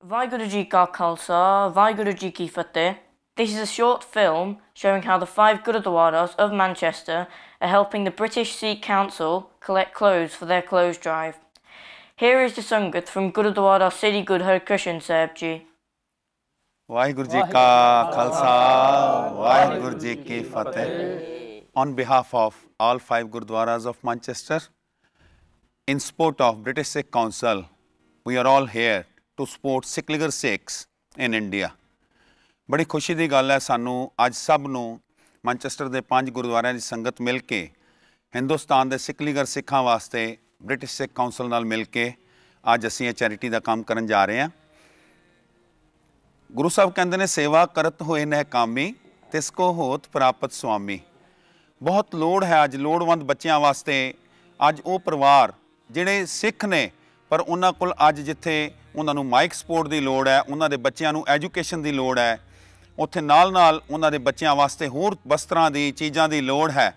Waheguru Ji Ka Khalsa, Waheguru Ji Ki Fateh. This is a short film showing how the 5 Gurudwaras of Manchester are helping the British Sikh Council collect clothes for their clothes drive. Here is the Sangat from Gurudwara Sri Guru Harkrishan Sahib Ji. Waheguru Ji Ka Khalsa, Waheguru Ji Ki Fateh. On behalf of all 5 Gurudwaras of Manchester, in support of British Sikh Council, we are all here to support secular Sikhs in India. बड़ी खुशी की गल है सानू अज सब नू Manchester के 5 गुरुद्वारों की संगत मिल के हिंदुस्तान के सेकुलर सिखां वास्ते ब्रिटिश सिख काउंसिल नाल मिल के अज असीं चैरिटी का काम करन जा रहे हैं। गुरु साहब कहते हैं सेवा करत होए नह कामी तिसको होत प्राप्त स्वामी। बहुत लोड़ है अज लोड़वंद बच्चों वास्ते अज वो परिवार जिहड़े सिख ने पर उन्हां कोल अज जिथे उन्हां नूं माइक सपोर्ट की लोड़ है, उन्हां दे बच्चों नूं एजुकेशन की लोड़ है, उत्थे नाल नाल उन्हां दे बच्चों वास्ते होर वस्त्रां दी चीज़ां की लोड़ है।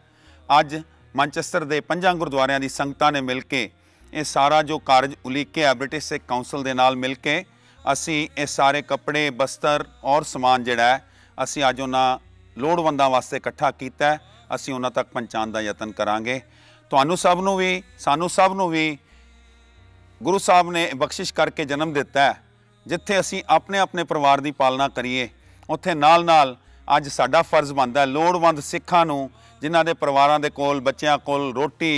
अज मैनचेस्टर के 5 गुरुद्वारियां दी संगतां ने मिल के ये सारा जो कारज उलीकिया ब्रिटिश सिख काउंसिल दे नाल मिल के असीं ये सारे कपड़े बस्तर और समान जिहड़ा है असीं अज उन्हां लोड़वंदां वास्ते इकट्ठा कीता है। असीं उन्हां तक पहुंचाउण दा यतन करांगे। तुहानूं सब नूं भी सानूं सब नूं भी गुरु साहब ने बख्शिश करके जन्म दिता है। जिथे असीं अपने अपने परिवार की पालना करिए उत्थे नाल नाल अज साडा फर्ज बनता है लोड़वंद सिखां नूं जिन्हां दे परिवारां दे कोल बच्चियां कोल रोटी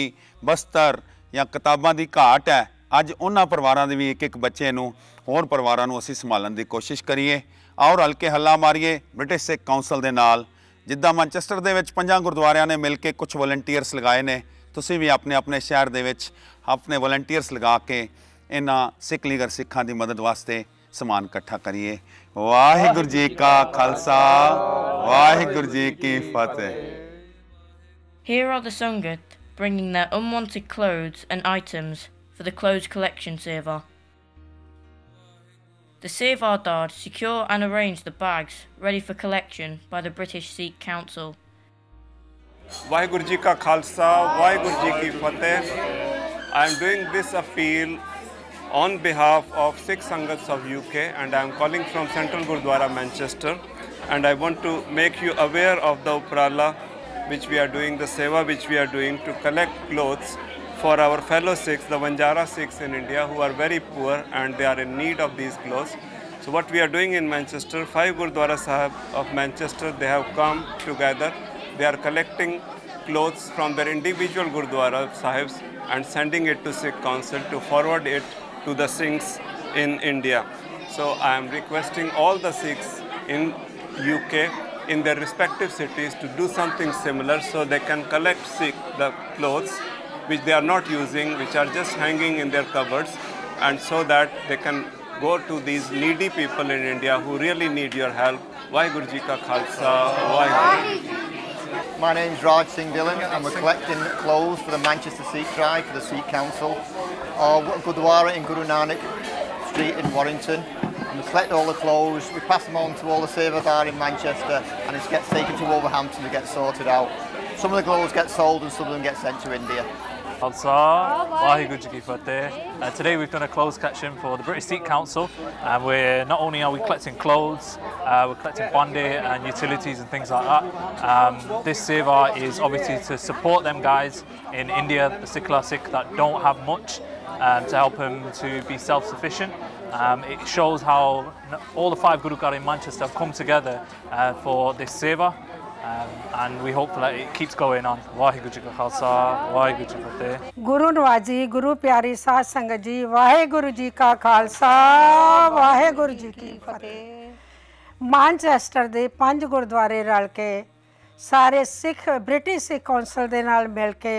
बस्तर या किताबां की घाट है, अज उन्हां परिवारां दे भी एक एक बच्चे नूं होर परिवारां नूं असीं संभालण की कोशिश करिए। और हल्के हल्ला मारीए ब्रिटिश सिख काउंसिल दे नाल। जिद्दां मैनचेस्टर दे विच 5 गुरुद्वारियां ने मिल के कुछ वॉलंटियर्स लगाए ने, तुसीं भी अपने अपने शहर दे विच अपने वॉलंटियर्स लगा के इन्हां सेकुलर सिखां की मदद वास्ते समान इकट्ठा करिए। वाहिगुरू जी का खालसा, वाहिगुरू जी की फतेह। Here are the Sangat bringing their unwanted clothes and items for the clothes collection seva. The Sevardars secure and arrange the bags ready for collection by the British Sikh Council. Waheguru Ji Ka Khalsa, Waheguru Ji Ki Fateh. I am doing this appeal on behalf of Sikh Sangats of UK, and I am calling from Central Gurudwara, Manchester, and I want to make you aware of the Uprala which we are doing, the Seva which we are doing to collect clothes for our fellow Sikhs, the Banjara Sikhs in India, who are very poor and they are in need of these clothes. So what we are doing in Manchester, 5 Gurudwara Sahib of Manchester, they have come together. They are collecting clothes from their individual Gurudwara Sahibs and sending it to Sikh Council to forward it to the Sikhs in India. So I am requesting all the Sikhs in UK in their respective cities to do something similar so they can collect the clothes which they are not using, which are just hanging in their cupboards, and so that they can go to these needy people in India who really need your help. Waheguru Ji Ka Khalsa, Waheguru. My name is Raj Singh Dillon and we're collecting clothes for the Manchester Sikh Drive for the Sikh Council. Our Gurdwara in Guru Nanak Street in Warrington. And we collect all the clothes, we pass them on to all the Sevardar in Manchester, and it gets taken to Wolverhampton to get sorted out. Some of the clothes get sold and some of them get sent to India. Khalsa, Waheguru Ji Ki Fateh. Today we've done a clothes collection for the British Sikh Council, and we're not only are we collecting clothes, we're collecting bandi and utilities and things like that. This seva is obviously to support them guys in India, the secular Sikh that don't have much, to help them to be self-sufficient. It shows how all the 5 Gurudwaras in Manchester have come together for this seva. And we hope that it keeps going on. Waheguru Ji Ka Khalsa, Waheguru Ji Ki Fateh. Guru Nwaji, Guru Pyari Sath Sangat Ji, Waheguru Ji Ka Khalsa, Waheguru Ji Ki Fateh. Manchester de 5 गुरुद्वारे रल के सारे Sikh British Sikh council दे नाल मिल के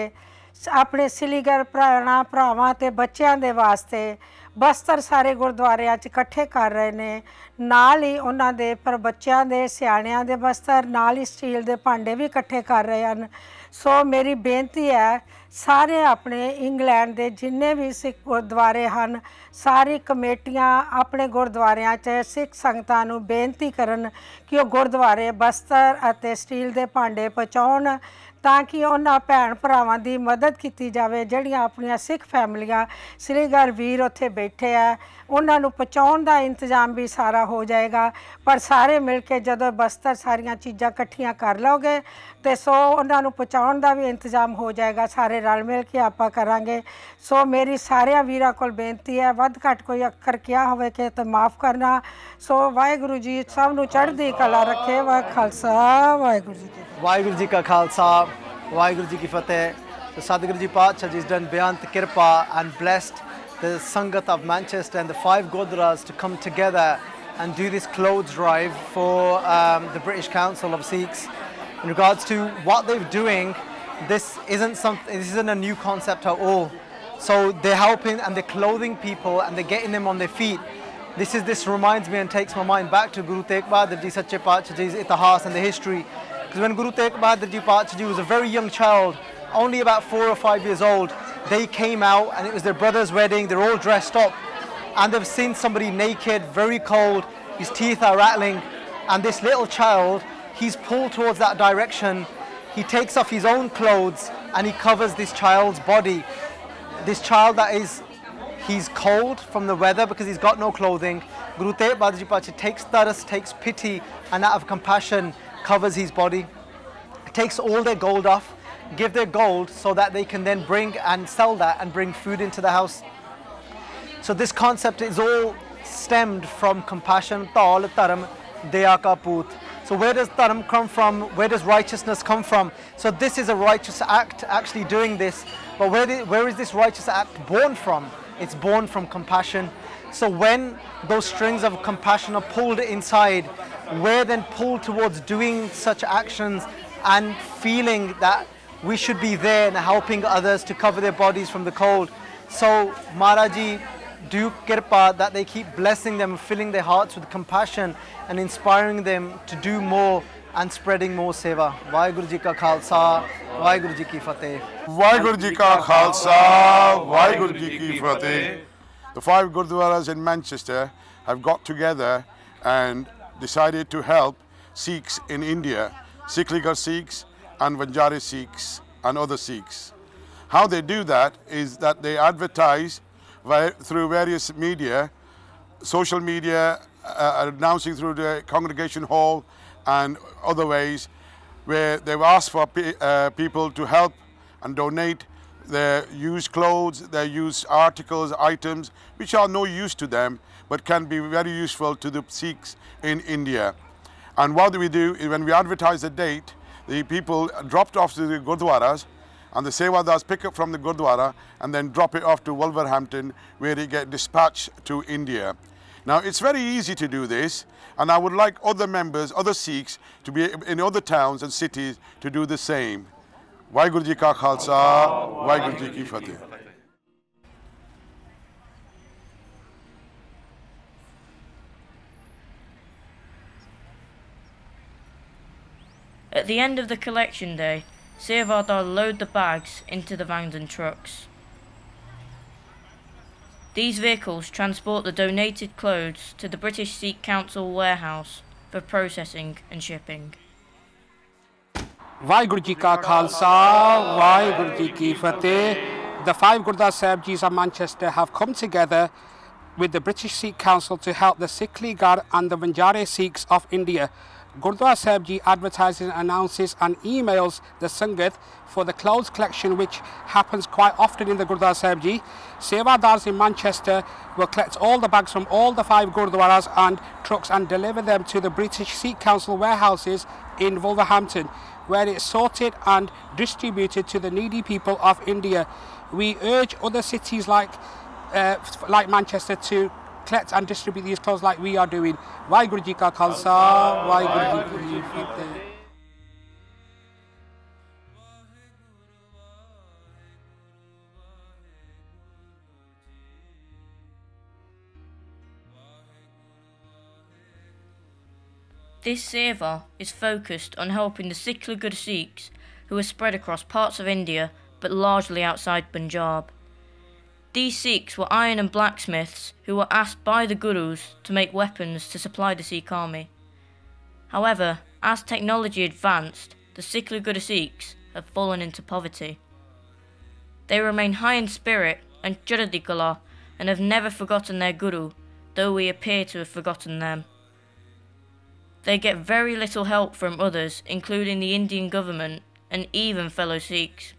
अपने सिलीगर भरावां ते बच्चों दे वास्ते बस्तर सारे गुरुद्वारियां च इकट्ठे कर रहे ने। नाल ही उन्हां दे पर बच्चों दे सियाणियां दे बस्तर नाल ही स्टील दे भांडे भी इकट्ठे कर रहे हैं। सो मेरी बेनती है सारे अपने इंग्लैंड दे जिन्ने भी सिख गुरुद्वारे हैं सारी कमेटियां अपने गुरुद्वारियां च सिख संगतां नूं बेनती करन कि वो गुरुद्वारे बस्तर अते स्टील दे भांडे पहुँचाउण ਤਾਂ ਕਿ ਉਹਨਾਂ ਭੈਣ ਭਰਾਵਾਂ ਦੀ ਮਦਦ ਕੀਤੀ ਜਾਵੇ ਜਿਹੜੀਆਂ ਆਪਣੀਆਂ ਸਿੱਖ ਫੈਮਲੀਆਂ ਸ੍ਰੀਗੜ੍ਹ ਵੀਰ ਉੱਥੇ ਬੈਠੇ ਆ ਉਹਨਾਂ ਨੂੰ ਪਹੁੰਚਾਉਣ ਦਾ ਇੰਤਜ਼ਾਮ ਵੀ ਸਾਰਾ ਹੋ ਜਾਏਗਾ। ਪਰ ਸਾਰੇ ਮਿਲ ਕੇ ਜਦੋਂ ਬਸਤਰ ਸਾਰੀਆਂ ਚੀਜ਼ਾਂ ਇਕੱਠੀਆਂ ਕਰ ਲਓਗੇ ਤੇ ਸੋ ਉਹਨਾਂ ਨੂੰ ਪਹੁੰਚਾਉਣ ਦਾ ਵੀ ਇੰਤਜ਼ਾਮ ਹੋ ਜਾਏਗਾ। ਸਾਰੇ ਰਲ ਮਿਲ ਕੇ ਆਪਾਂ ਕਰਾਂਗੇ। ਸੋ ਮੇਰੀ ਸਾਰਿਆਂ ਵੀਰਾਂ ਕੋਲ ਬੇਨਤੀ ਹੈ ਵੱਧ ਘੱਟ ਕੋਈ ਅੱਖਰ ਕਿਹਾ ਹੋਵੇ ਕਿ ਤੇ ਮਾफ़ ਕਰਨਾ। ਸੋ ਵਾਹਿਗੁਰੂ ਜੀ ਸਭ ਨੂੰ ਚੜ੍ਹਦੀ ਕਲਾ ਰੱਖੇ। ਵਾਹਿ ਖਾਲਸਾ ਵਾਹਿਗੁਰੂ ਜੀ ਕੀ Waheguru Ji Ka Khalsa, Waheguru Ji Ki Fateh. The Sadhguru Ji Paatshah Ji has done Beyant Kirpa and blessed the Sangat of Manchester and the 5 Gurdwaras to come together and do this clothes drive for the British Council of Sikhs. In regards to what they're doing, this isn't a new concept at all. So they're helping and they're clothing people and they're getting them on their feet. This reminds me and takes my mind back to Guru Tegh Bahadur Ji Sache Paatshah Ji's Itihas and the history. Because when Guru Tegh Bahadur Ji Paatshah Ji was a very young child, only about 4 or 5 years old, they came out and it was their brother's wedding. They're all dressed up and they've seen somebody naked, very cold, his teeth are rattling, and this little child, he's pulled towards that direction. He takes off his own clothes and he covers this child's body. This child he's cold from the weather because he's got no clothing. Guru Tegh Bahadur Ji Paatshah takes taras, takes pity and out of compassion covers his body. Takes all their gold off, give their gold so that they can then bring and sell that and bring food into the house. So this concept is all stemmed from compassion. Taal Dharam Daya Ka Poot. So where does Dharam come from? Where does righteousness come from? So this is a righteous act actually doing this. But where is this righteous act born from? It's born from compassion. So when those strings of compassion are pulled inside, we're then pulled towards doing such actions and feeling that we should be there and helping others to cover their bodies from the cold. So Maharaji do kirpa that they keep blessing them, filling their hearts with compassion and inspiring them to do more and spreading more seva. Waheguru Ji Ka Khalsa, Waheguru Ji Ki Fateh. Waheguru Ji Ka Khalsa, Waheguru Ji Ki Fateh. The 5 Gurdwaras in Manchester have got together and decided to help Sikhs in India, Sikh Sikhs and Vanjari Sikhs and other Sikhs. How they do that is that they advertise through various media, social media, announcing through the congregation hall and other ways, where they've asked for people to help and donate their used clothes, their used articles, items, which are no use to them, but can be very useful to the Sikhs in India. And what we do is when we advertise the date, the people dropped off to the Gurdwaras, and the Sevadars pick up from the Gurdwara and then drop it off to Wolverhampton, where they get dispatched to India. Now it's very easy to do this, and I would like other members, other Sikhs, to be in other towns and cities to do the same. Waheguru Ji Ka Khalsa, Waheguru Ji Ki Fateh. At the end of the collection day, Sevadar load the bags into the vans and trucks. These vehicles transport the donated clothes to the British Sikh Council warehouse for processing and shipping. Waheguru Ji Ka Khalsa, Waheguru Ji Ki Fateh. The 5 Gurdwara Sahib Jis of Manchester have come together with the British Sikh Council to help the Sikh Leaguer and the Vanjari Sikhs of India. Gurdwara Sahib Ji advertises, announces and emails the Sangat for the clothes collection, which happens quite often in the Gurdwara Sahib Ji. Sevadars in Manchester will collect all the bags from all the 5 Gurdwaras and trucks and deliver them to the British Sikh Council warehouses in Wolverhampton, where it's sorted and distributed to the needy people of India. We urge other cities like Manchester to collect and distribute these clothes like we are doing. Waheguru Ji Ka Khalsa, Waheguru Ji Ki Fateh. This seva is focused on helping the Sikh Sikhs who are spread across parts of India but largely outside Punjab. These Sikhs were iron and blacksmiths who were asked by the Gurus to make weapons to supply the Sikh army. However, as technology advanced, the Sikh Sikhs have fallen into poverty. They remain high in spirit and Churadi Kala and have never forgotten their Guru, though we appear to have forgotten them. They get very little help from others, including the Indian government and even fellow Sikhs.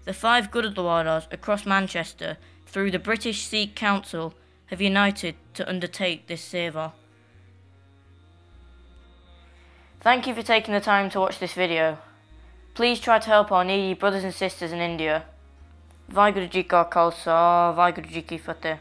The 5 Gurudwaras across Manchester, through the British Sikh Council, have united to undertake this seva. Thank you for taking the time to watch this video. Please try to help our needy brothers and sisters in India. Waheguru Ji Ka Khalsa, Waheguru Ji Ki Fateh.